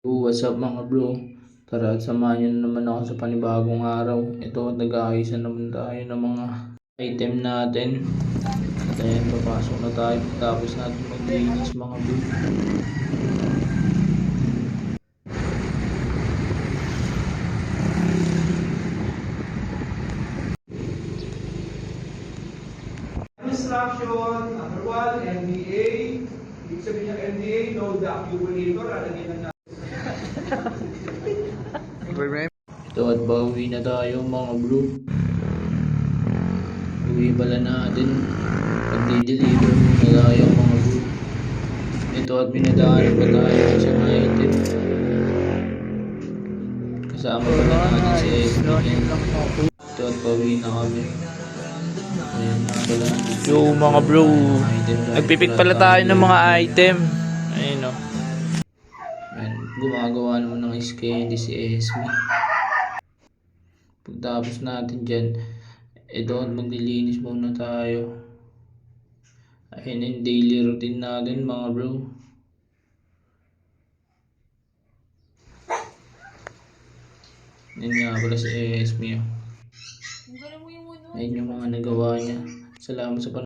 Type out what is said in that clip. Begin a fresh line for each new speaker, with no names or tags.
What's up mga bro? Tara at samahan nyo na naman ako sa panibagong araw. Ito at nag-aayos na naman tayo ng mga item natin. At ayan, papasok na tayo tapos natin maglinis mga bro.
Instruction, number 1, NDA. Ibig sabihin ng NDA, no deactivator. Lalagyan na natin.
Ito at bawi na tayo mga bro. Uwi pala natin. Pag-deliver na tayo mga bro. Ito at binadaan pa tayo sa mga item. Kasama pa na natin si SB. Ito at bawi na kami. Ayan na pala.
Yo mga bro, nagpipik pala tayo ng mga item. Ayun o.
Ayan, gumagawa naman ng candy si Esme. Pagtapos natin dyan, maglilinis muna tayo. Ayan yung daily routine natin mga bro. Yan nga pala si Esme. Ayun yung mga nagawa niya. Salamat sa